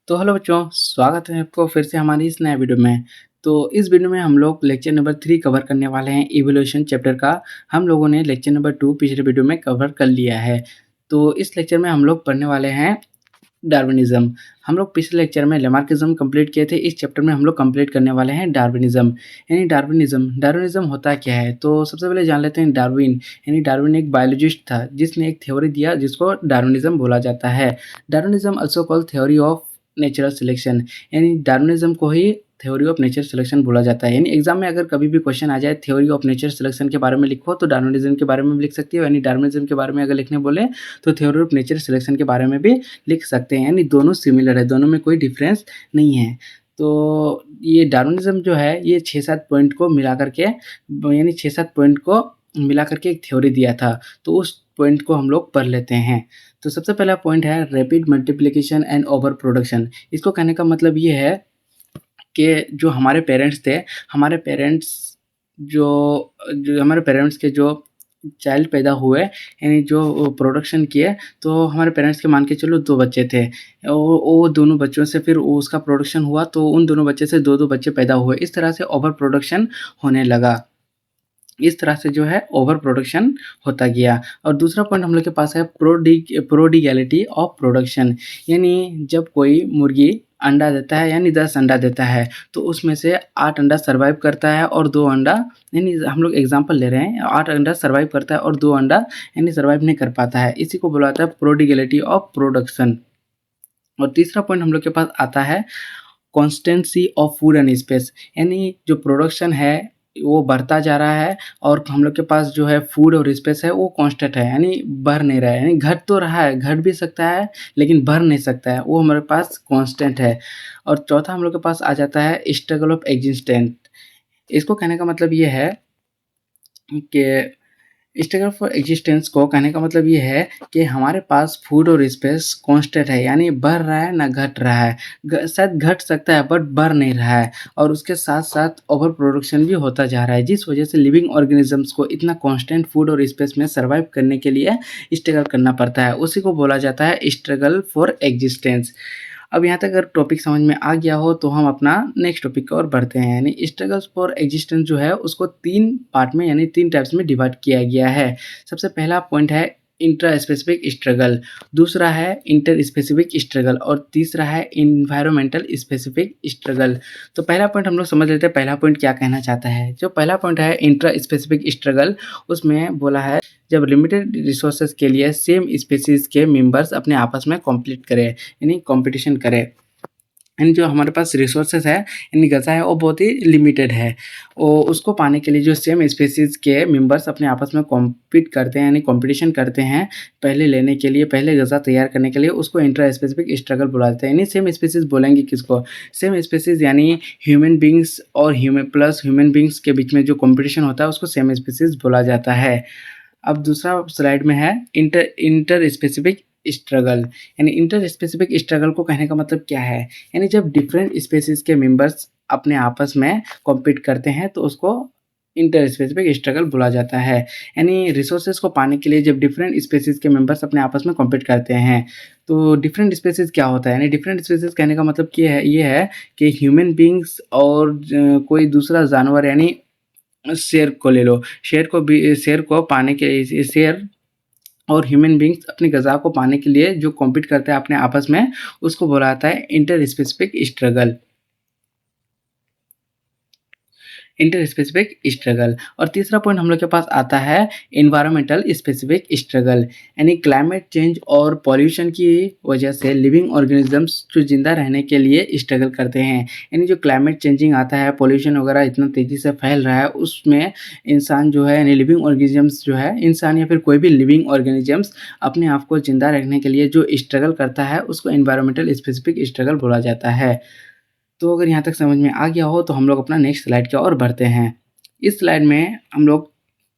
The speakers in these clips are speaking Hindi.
तो हेलो बच्चों, स्वागत है आपको फिर से हमारी इस नए वीडियो में। तो इस वीडियो में हम लोग लेक्चर नंबर 3 कवर करने वाले हैं इवोल्यूशन चैप्टर का। हम लोगों ने लेक्चर नंबर 2 पिछले वीडियो में कवर कर लिया है। तो इस लेक्चर में हम लोग पढ़ने वाले हैं डार्विनिज़्म। हम लोग पिछले लेक्चर में लैमार्किज़्म कंप्लीट किए थे। इस चैप्टर में हम लोग कंप्लीट करने वाले हैं डार्विनिज़्म। यानी डार्विनिज़्म होता क्या है? तो सबसे पहले जान लेते हैं डार्विन। यानी डार्विन एक बायोलॉजिस्ट था जिसने एक थ्योरी दिया जिसको डार्विनिज़्म बोला जाता है। Darwinism also called theory of natural selection. यानी डार्विनिज़्म को ही थ्योरी ऑफ नेचर सिलेक्शन बोला जाता है। यानी एग्जाम में अगर कभी भी क्वेश्चन आ जाए थ्योरी ऑफ नेचर सिलेक्शन के बारे में लिखो तो डार्विनिज़्म के बारे में भी लिख सकती हो। यानी डार्विनिज़्म के बारे में अगर लिखने बोले तो थ्योरी ऑफ नेचर सिलेक्शन के बारे में भी लिख सकते हैं। यानी दोनों सिमिलर है, दोनों में कोई डिफरेंस नहीं है। तो ये डार्विनिज़्म जो है ये 6-7 पॉइंट को मिला करके यानी 6-7 पॉइंट को मिला करके एक थ्योरी दिया था। तो उस पॉइंट को हम लोग पढ़ लेते हैं। तो सबसे पहला पॉइंट है rapid multiplication and over production. इसको कहने का मतलब ये है कि जो हमारे पेरेंट्स थे, हमारे पेरेंट्स जो जो हमारे पेरेंट्स के जो चाइल्ड पैदा हुए यानी जो प्रोडक्शन किए, तो हमारे पेरेंट्स के मान के चलो 2 बच्चे थे। वो दोनों बच्चों से फिर उसका प्रोडक्शन हुआ तो उन दोनों बच्चे से 2-2 बच्चे पैदा हुए। इस तरह से ओवर प्रोडक्शन होने लगा। इस तरह से जो है ओवर प्रोडक्शन होता गया। और दूसरा पॉइंट हम लोग के पास है प्रोडिगैलिटी ऑफ प्रोडक्शन। यानी जब कोई मुर्गी अंडा देता है यानी 10 अंडा देता है तो उसमें से 8 अंडा सर्वाइव करता है और 2 अंडा यानी हम लोग एग्जांपल ले रहे हैं, 8 अंडा सर्वाइव करता है और 2 अंडा यानी सर्वाइव नहीं कर पाता है। इसी को बोला जाता है प्रोडिगैलिटी ऑफ प्रोडक्शन। और तीसरा पॉइंट हम लोग के पास आता है constituency of food and space. यानी जो प्रोडक्शन है वो बढ़ता जा रहा है और हम लोग के पास जो है फूड और स्पेस है वो कांस्टेंट है, यानी बढ़ नहीं रहा है। यानी घट तो रहा है, घट भी सकता है लेकिन बढ़ नहीं सकता है, वो हमारे पास कांस्टेंट है। और चौथा हम लोग के पास आ जाता है स्ट्रगल ऑफ एग्जिस्टेंट। इसको कहने का मतलब ये है कि स्ट्रगल फॉर एग्जिस्टेंस को कहने का मतलब ये है कि हमारे पास फूड और स्पेस कांस्टेंट है, यानी बढ़ रहा है ना घट रहा है। शायद घट सकता है बट बढ़ नहीं रहा है। और उसके साथ साथ ओवर प्रोडक्शन भी होता जा रहा है, जिस वजह से लिविंग ऑर्गेनिजम्स को इतना कांस्टेंट फूड और स्पेस में सर्वाइव करने के लिए स्ट्रगल करना पड़ता है। उसी को बोला जाता है स्ट्रगल फॉर एग्जिस्टेंस। अब यहाँ तक अगर टॉपिक समझ में आ गया हो तो हम अपना नेक्स्ट टॉपिक की ओर बढ़ते हैं। यानी स्ट्रगल्स फॉर एग्जिस्टेंस जो है उसको 3 पार्ट में यानी 3 टाइप्स में डिवाइड किया गया है। सबसे पहला पॉइंट है इंट्रा स्पेसिफिक स्ट्रगल, दूसरा है इंटर स्पेसिफिक स्ट्रगल और तीसरा है इन्वायरमेंटल स्पेसिफिक स्ट्रगल। तो पहला पॉइंट हम लोग समझ लेते हैं पहला पॉइंट क्या कहना चाहता है। जो पहला पॉइंट है इंट्रा स्पेसिफिक स्ट्रगल, उसमें बोला है जब लिमिटेड रिसोर्सेज के लिए सेम स्पीसीज के मेंबर्स अपने आपस में कॉम्पीट करें यानी कंपटीशन करें। यानी जो हमारे पास रिसोर्सेज है यानी गज़ा है वो बहुत ही लिमिटेड है। उसको पाने के लिए जो सेम स्पीसीज के मेंबर्स अपने आपस में कॉम्पीट करते हैं यानी कंपटीशन करते हैं पहले लेने के लिए, पहले गज़ा तैयार करने के लिए, उसको इंट्रा स्पेसिफिक स्ट्रगल बोला जाता है। यानी सेम स्पीसीज बोलेंगे किसको? सेम स्पीसीज यानी ह्यूमन बींग्स और ह्यूमन बींग्स के बीच में जो कॉम्पिटिशन होता है उसको सेम स्पीसीज बोला जाता है। अब दूसरा स्लाइड में है इंटर स्पेसिफिक स्ट्रगल। यानी इंटर स्पेसिफिक स्ट्रगल को कहने का मतलब क्या है? यानी जब डिफरेंट स्पेसीज के मेंबर्स अपने आपस में कॉम्पीट करते हैं तो उसको इंटर स्पेसिफिक स्ट्रगल बोला जाता है। यानी रिसोर्सेज को पाने के लिए जब डिफरेंट स्पेसीज के मेंबर्स अपने आपस में कॉम्पीट करते हैं तो डिफरेंट स्पेसीज क्या होता है? यानी डिफरेंट स्पेसीज कहने का मतलब ये है कि ह्यूमन बींग्स और कोई दूसरा जानवर यानी शेर को ले लो, शेर को पाने के शेर और ह्यूमन बींग्स अपनी ग़िज़ा को पाने के लिए जो कॉम्पीट करते हैं अपने आपस में उसको बोला जाता है inter specific struggle. Inter specific struggle. और तीसरा पॉइंट हम लोग के पास आता है इन्वायरमेंटल स्पेसिफिक स्ट्रगल। यानी क्लाइमेट चेंज और पॉल्यूशन की वजह से लिविंग ऑर्गेनिजम्स जो जिंदा रहने के लिए स्ट्रगल करते हैं। यानी जो क्लाइमेट चेंजिंग आता है, पॉल्यूशन वगैरह इतना तेज़ी से फैल रहा है, उसमें इंसान जो है यानी लिविंग ऑर्गेनिजम्स जो है, इंसान या फिर कोई भी लिविंग ऑर्गेनिजम्स अपने आप को जिंदा रखने के लिए जो स्ट्रगल करता है उसको इन्वायरमेंटल स्पेसिफिक स्ट्रगल बोला जाता है। तो अगर यहाँ तक समझ में आ गया हो तो हम लोग अपना नेक्स्ट स्लाइड की ओर बढ़ते हैं। इस स्लाइड में हम लोग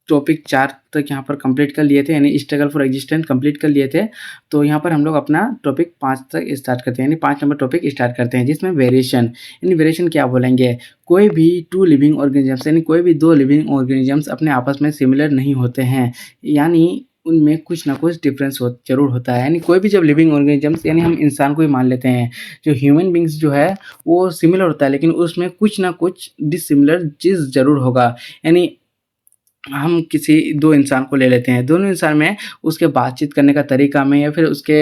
टॉपिक 4 तक यहाँ पर कंप्लीट कर लिए थे, यानी स्ट्रगल फॉर एग्जिस्टेंस कंप्लीट कर लिए थे। तो यहाँ पर हम लोग अपना टॉपिक 5 तक स्टार्ट करते हैं, यानी 5 नंबर टॉपिक स्टार्ट करते हैं जिसमें वेरिएशन। यानी वेरिएशन क्या बोलेंगे? कोई भी 2 लिविंग ऑर्गेनिजम्स यानी कोई भी 2 लिविंग ऑर्गेनिजम्स अपने आपस में सिमिलर नहीं होते हैं, यानी उनमें कुछ ना कुछ डिफरेंस ज़रूर होता है। यानी कोई भी जब लिविंग ऑर्गेनिज़म्स यानी हम इंसान को ही मान लेते हैं, जो ह्यूमन बीइंग्स जो है वो सिमिलर होता है, लेकिन उसमें कुछ ना कुछ डिसिमिलर चीज़ ज़रूर होगा। यानी हम किसी 2 इंसान को ले लेते हैं, दोनों इंसान में उसके बातचीत करने का तरीका में या फिर उसके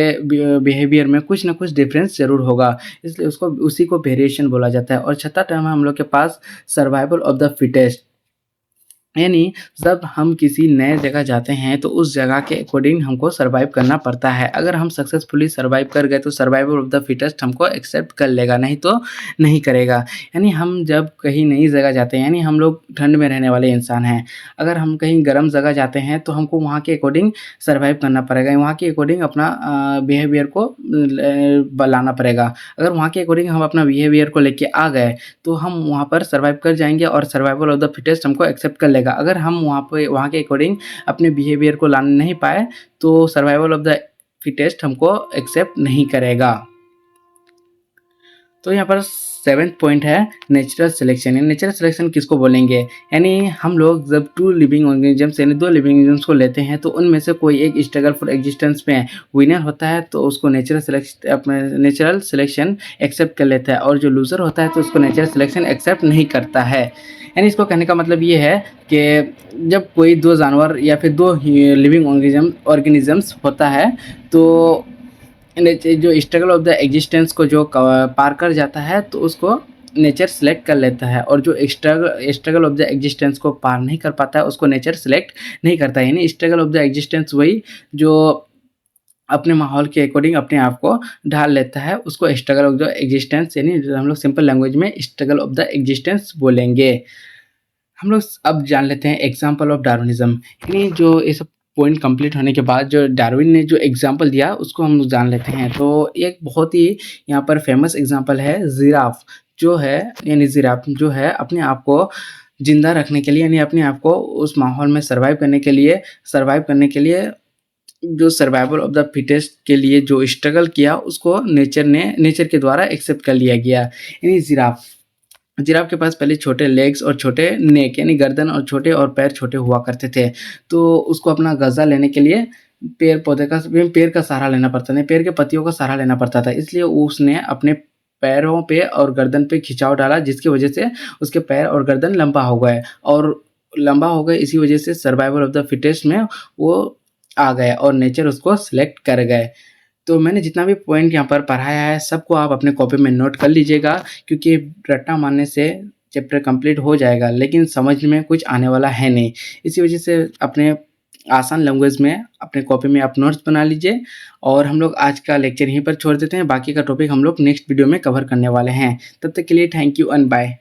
बिहेवियर में कुछ ना कुछ डिफरेंस ज़रूर होगा, इसलिए उसको उसी को वेरिएशन बोला जाता है। और छठा टर्म है हम लोग के पास सर्वाइवल ऑफ द फिटेस्ट। यानी जब हम किसी नए जगह जाते हैं तो उस जगह के अकॉर्डिंग हमको सर्वाइव करना पड़ता है। अगर हम सक्सेसफुली सर्वाइव कर गए तो सर्वाइवल ऑफ द फिटेस्ट हमको एक्सेप्ट कर लेगा, नहीं तो नहीं करेगा। यानी हम जब कहीं नई जगह जाते हैं, यानी हम लोग ठंड में रहने वाले इंसान हैं, अगर हम कहीं गर्म जगह जाते हैं तो हमको वहाँ के अकॉर्डिंग सर्वाइव करना पड़ेगा, वहाँ के अकॉर्डिंग अपना बिहेवियर को लाना पड़ेगा। अगर वहाँ के अकॉर्डिंग हम अपना बिहेवियर को लेके आ गए तो हम वहाँ पर सर्वाइव कर जाएंगे और सर्वाइवल ऑफ द फिटेस्ट हमको एक्सेप्ट कर लेगा। अगर हम वहाँ के अकॉर्डिंग अपने बिहेवियर को ला नहीं पाए तो सर्वाइवल ऑफ द फिटेस्ट हमको एक्सेप्ट नहीं करेगा। तो यहाँ पर 7th पॉइंट है नेचुरल सिलेक्शन। नेचुरल सिलेक्शन किसको बोलेंगे? यानी हम लोग जब 2 लिविंग ऑर्गेनिजम्स यानी 2 लिविंग ऑर्गेनिजम्स को लेते हैं तो उनमें से कोई एक स्ट्रगल फॉर एग्जिस्टेंस में विनर होता है तो उसको नेचुरल सिलेक्शन एक्सेप्ट कर लेता है, और जो लूज़र होता है तो उसको नेचुरल सिलेक्शन एक्सेप्ट नहीं करता है। यानी इसको कहने का मतलब ये है कि जब कोई 2 जानवर या फिर 2 लिविंग ऑर्गेनिजम्स होता है तो जो स्ट्रगल ऑफ द एग्जिस्टेंस को जो पार कर जाता है तो उसको नेचर सेलेक्ट कर लेता है, और जो स्ट्रगल ऑफ द एग्जिस्टेंस को पार नहीं कर पाता है उसको नेचर सेलेक्ट नहीं करता है। यानी स्ट्रगल ऑफ द एग्जिस्टेंस वही जो अपने माहौल के अकॉर्डिंग अपने आप को ढाल लेता है, उसको स्ट्रगल ऑफ द एग्जिस्टेंस यानी हम लोग सिंपल लैंग्वेज में स्ट्रगल ऑफ द एग्जिस्टेंस बोलेंगे। हम लोग अब जान लेते हैं एग्जाम्पल ऑफ डार्विनिज्म। यानी जो ये सब पॉइंट कंप्लीट होने के बाद जो डार्विन ने जो एग्जाम्पल दिया उसको हम लोग जान लेते हैं। तो एक बहुत ही यहाँ पर फेमस एग्जाम्पल है जिराफ जो है, यानी जिराफ जो है अपने आप को जिंदा रखने के लिए यानी अपने आप को उस माहौल में सर्वाइव करने के लिए जो सर्वाइवल ऑफ द फिटेस्ट के लिए जो स्ट्रगल किया उसको नेचर के द्वारा एक्सेप्ट कर लिया गया। यानी जिराफ के पास पहले छोटे लेग्स और छोटे नेक यानी गर्दन और पैर छोटे हुआ करते थे, तो उसको अपना गज़ा लेने के लिए पेड़ का सहारा लेना पड़ता था, पेड़ के पत्तियों का सहारा लेना पड़ता था। इसलिए उसने अपने पैरों पे और गर्दन पे खिंचाव डाला, जिसकी वजह से उसके पैर और गर्दन लंबा हो गए। इसी वजह से सर्वाइवल ऑफ द फिटेस्ट में वो आ गए और नेचर उसको सिलेक्ट कर गए। तो मैंने जितना भी पॉइंट यहाँ पर पढ़ाया है सबको आप अपने कॉपी में नोट कर लीजिएगा, क्योंकि रट्टा मारने से चैप्टर कंप्लीट हो जाएगा लेकिन समझ में कुछ आने वाला है नहीं। इसी वजह से अपने आसान लैंग्वेज में अपने कॉपी में आप नोट्स बना लीजिए। और हम लोग आज का लेक्चर यहीं पर छोड़ देते हैं, बाकी का टॉपिक हम लोग नेक्स्ट वीडियो में कवर करने वाले हैं। तब तक के लिए थैंक यू एंड बाय।